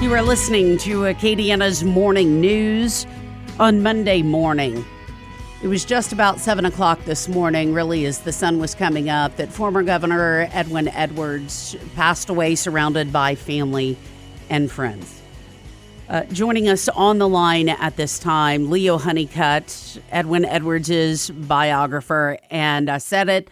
You are listening to Acadiana's Morning News on Monday morning. It was just about 7 o'clock this morning, really, as the sun was coming up, that former Governor Edwin Edwards passed away surrounded by family and friends. Joining us on the line at this time, Leo Honeycutt, Edwin Edwards' biographer. And I said it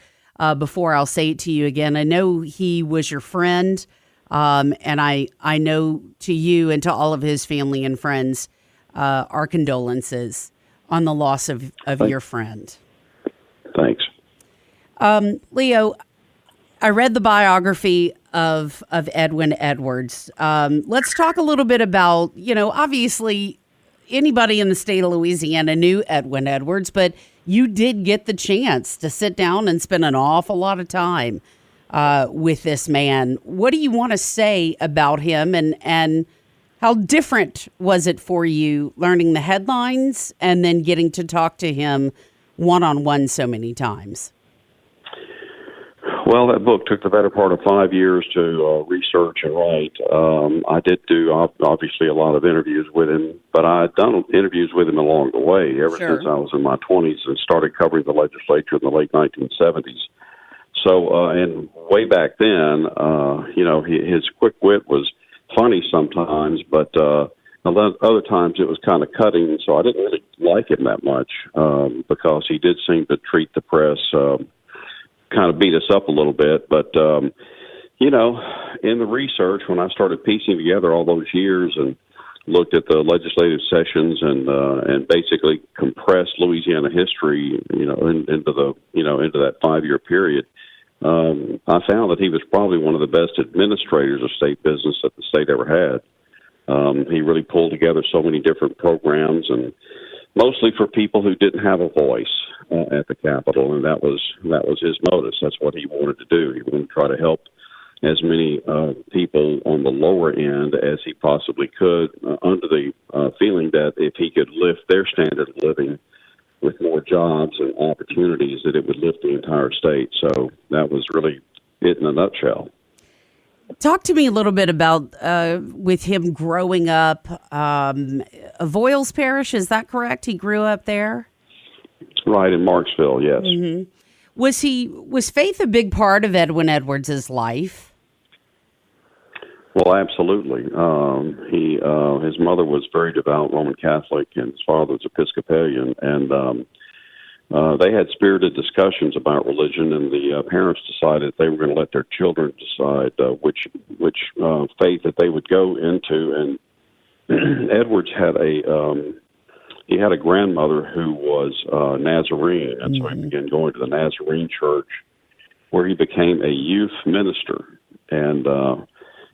before, I'll say it to you again. I know he was your friend. And I know to you and to all of his family and friends, our condolences on the loss of your friend. Thanks. Leo, I read the biography of Edwin Edwards. Let's talk a little bit about, obviously anybody in the state of Louisiana knew Edwin Edwards, but you did get the chance to sit down and spend an awful lot of time with this man. What do you want to say about him, and how different was it for you learning the headlines and then getting to talk to him one-on-one so many times? Well, that book took the better part of 5 years to research and write. I did do, obviously, a lot of interviews with him, but I'd done interviews with him along the way ever since I was in my 20s and started covering the legislature in the late 1970s. So, and way back then, his quick wit was funny sometimes, but other times it was kind of cutting. So I didn't really like him that much because he did seem to treat the press, kind of beat us up a little bit. But, in the research, when I started piecing together all those years and looked at the legislative sessions and basically compressed Louisiana history, into that 5-year period, I found that he was probably one of the best administrators of state business that the state ever had. He really pulled together so many different programs, and mostly for people who didn't have a voice at the Capitol, and that was his modus. That's what he wanted to do. He wanted to try to help as many people on the lower end as he possibly could, under the feeling that if he could lift their standard of living with more jobs and opportunities, that it would lift the entire state. So that was really it in a nutshell. Talk to me a little bit about with him growing up, Avoyles Parish, is that correct? He grew up there? Right, in Marksville, yes. Mm-hmm. Was faith a big part of Edwin Edwards' life? Well, absolutely. His mother was very devout Roman Catholic, and his father was Episcopalian, and they had spirited discussions about religion, and the parents decided they were going to let their children decide which faith that they would go into. And Edwards had a grandmother who was Nazarene, and so he began going to the Nazarene church, where he became a youth minister, and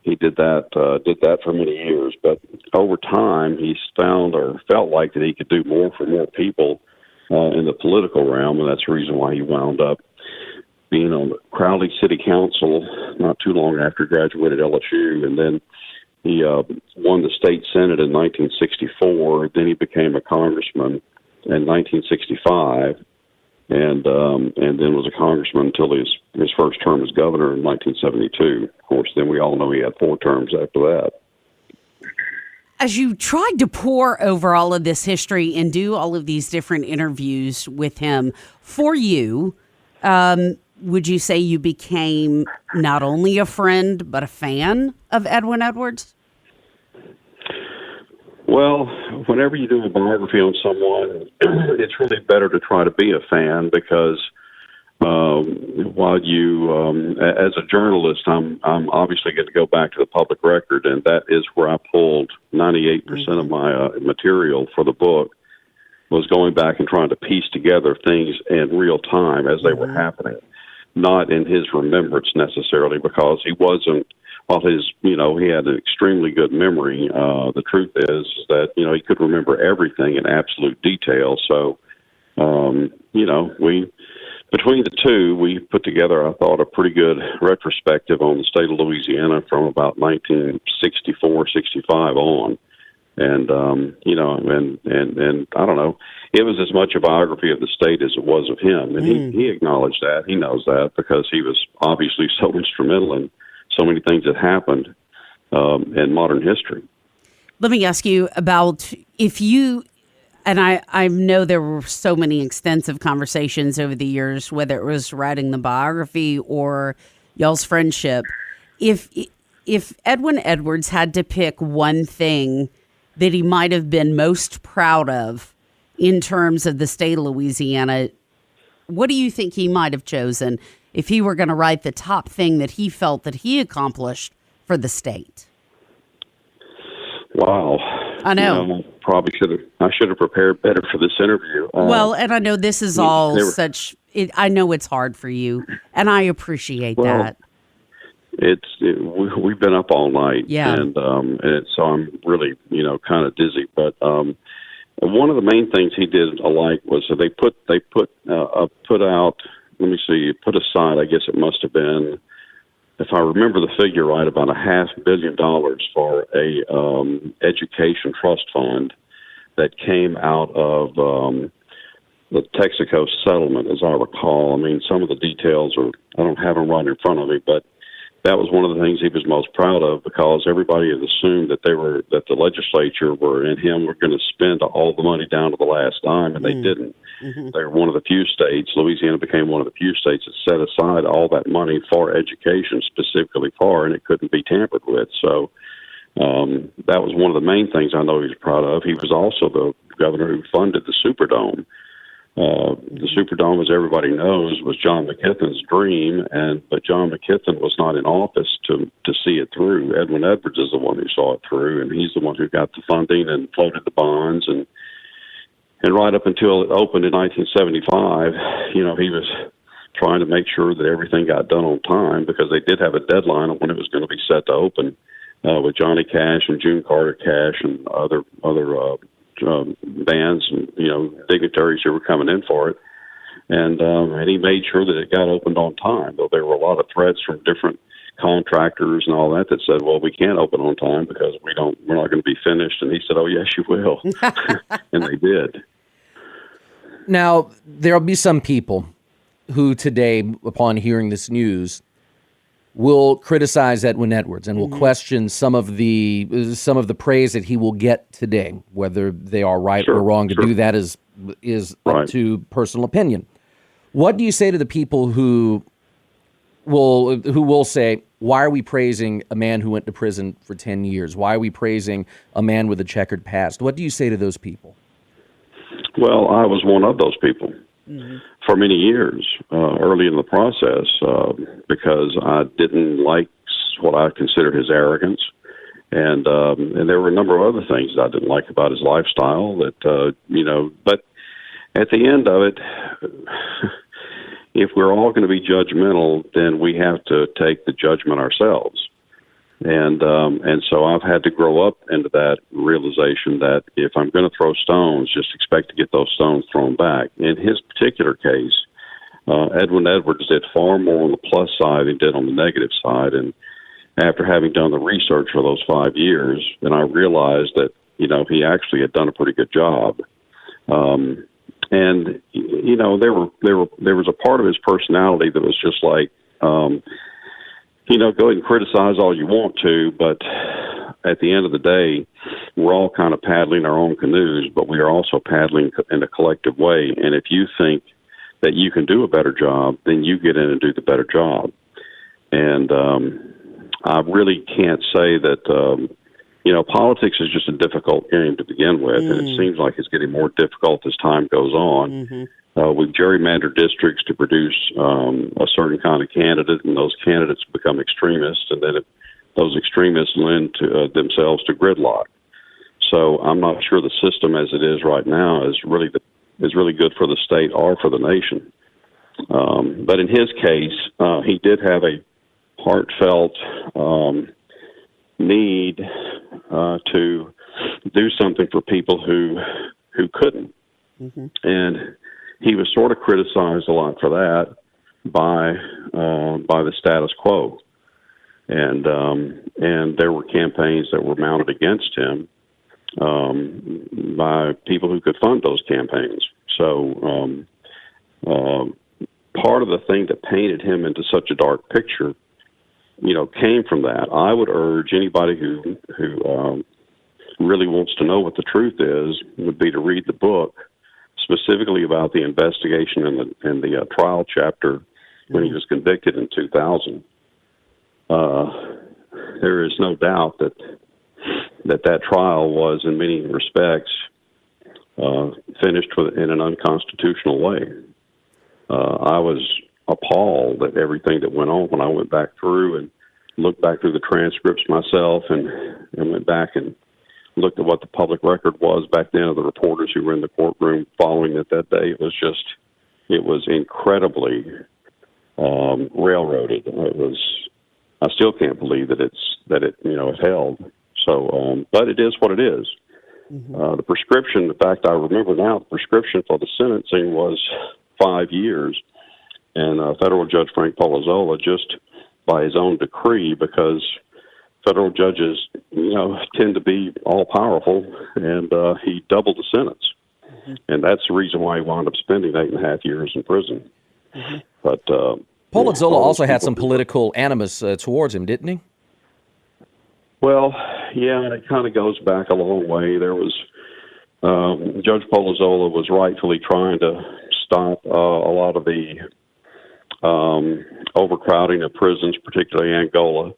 he did that for many years. But over time, he found or felt like that he could do more for more people in the political realm, and that's the reason why he wound up being on the Crowley City Council not too long after he graduated LSU, and then he won the state senate in 1964. Then he became a congressman in 1965, and then was a congressman until his first term as governor in 1972. Of course, then we all know he had 4 terms after that. As you tried to pore over all of this history and do all of these different interviews with him, for you, would you say you became not only a friend, but a fan of Edwin Edwards? Well, whenever you do a biography on someone, it's really better to try to be a fan, because while you, as a journalist, I'm obviously going to go back to the public record, and that is where I pulled 98% of my material for the book, was going back and trying to piece together things in real time as they were happening, not in his remembrance necessarily, because he wasn't, while he had an extremely good memory, the truth is that, he could remember everything in absolute detail. So, between the two, we put together, I thought, a pretty good retrospective on the state of Louisiana from about 1964, 65 on. And, and I don't know, it was as much a biography of the state as it was of him. And he acknowledged that. He knows that, because he was obviously so instrumental in so many things that happened in modern history. Let me ask you about if you, and I know there were so many extensive conversations over the years, whether it was writing the biography or y'all's friendship. If Edwin Edwards had to pick one thing that he might have been most proud of in terms of the state of Louisiana, what do you think he might have chosen if he were going to write the top thing that he felt that he accomplished for the state? Wow. I know. I should have prepared better for this interview. Well, and I know this is all I know it's hard for you, and I appreciate that. We've been up all night, yeah, and so I'm really, kind of dizzy. But one of the main things he did alike was that they put out. Let me see. Put aside, I guess it must have been, if I remember the figure right, about $500 million for a education trust fund that came out of the Texaco settlement, as I recall. I mean, some of the details I don't have them right in front of me, but that was one of the things he was most proud of, because everybody had assumed that the legislature were going to spend all the money down to the last dime, and they didn't. Mm-hmm. They were one of the few states. Louisiana became one of the few states that set aside all that money for education, specifically and it couldn't be tampered with. So that was one of the main things I know he was proud of. He was also the governor who funded the Superdome. The Superdome, as everybody knows, was John McKithen's dream, but John McKithen was not in office to see it through. Edwin Edwards is the one who saw it through, and he's the one who got the funding and floated the bonds. And right up until it opened in 1975, he was trying to make sure that everything got done on time, because they did have a deadline on when it was going to be set to open, with Johnny Cash and June Carter Cash and other bands and dignitaries who were coming in for it, and he made sure that it got opened on time. Though there were a lot of threats from different contractors and all that said, "Well, we can't open on time because we're not going to be finished." And he said, "Oh, yes, you will," and they did. Now there'll be some people who today, upon hearing this news, will criticize Edwin Edwards and will question some of the praise that he will get today. Whether they are right or wrong to do that is right. Up to personal opinion. What do you say to the people who will say, "Why are we praising a man who went to prison for 10 years? Why are we praising a man with a checkered past?" What do you say to those people? Well, I was one of those people. Mm-hmm. For many years, early in the process, because I didn't like what I considered his arrogance, and there were a number of other things that I didn't like about his lifestyle. But at the end of it, if we're all going to be judgmental, then we have to take the judgment ourselves. And so I've had to grow up into that realization that if I'm going to throw stones, just expect to get those stones thrown back. In his particular case, Edwin Edwards did far more on the plus side than he did on the negative side. And after having done the research for those 5 years, then I realized that, he actually had done a pretty good job. And there was a part of his personality that was just like, go ahead and criticize all you want to, but at the end of the day, we're all kind of paddling our own canoes, but we are also paddling in a collective way. And if you think that you can do a better job, then you get in and do the better job. And I really can't say that, politics is just a difficult game to begin with, and it seems like it's getting more difficult as time goes on. Mm-hmm. We've gerrymandered districts to produce a certain kind of candidate, and those candidates become extremists, and then those extremists lend to themselves to gridlock. So I'm not sure the system as it is right now is really good for the state or for the nation. But in his case, he did have a heartfelt need to do something for people who couldn't, and he was sort of criticized a lot for that by the status quo, and there were campaigns that were mounted against him by people who could fund those campaigns. So part of the thing that painted him into such a dark picture, came from that. I would urge anybody who really wants to know what the truth is, would be to read the book, specifically about the investigation and the trial chapter when he was convicted in 2000. There is no doubt that trial was, in many respects, finished in an unconstitutional way. I was appalled at everything that went on when I went back through and looked back through the transcripts myself and went back and looked at what the public record was back then of the reporters who were in the courtroom following it that day. It was incredibly railroaded. I still can't believe that it held. So, but it is what it is. The prescription, in fact, I remember now, the prescription for the sentencing was 5 years. And federal judge Frank Palazzolo, just by his own decree, because federal judges, tend to be all-powerful, and he doubled the sentence. And that's the reason why he wound up spending 8.5 years in prison. But Palazzolo also had some political animus towards him, didn't he? Well, yeah, it kind of goes back a long way. There was Judge Palazzolo was rightfully trying to stop a lot of the overcrowding of prisons, particularly Angola,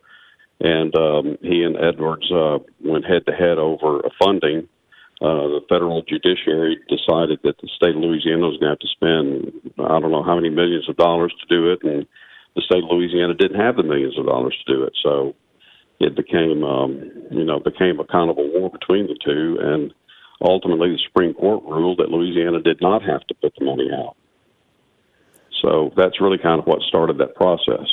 and he and Edwards went head-to-head over funding. The federal judiciary decided that the state of Louisiana was going to have to spend, I don't know how many millions of dollars to do it, and the state of Louisiana didn't have the millions of dollars to do it. So it became a kind of a war between the two, and ultimately the Supreme Court ruled that Louisiana did not have to put the money out. So that's really kind of what started that process.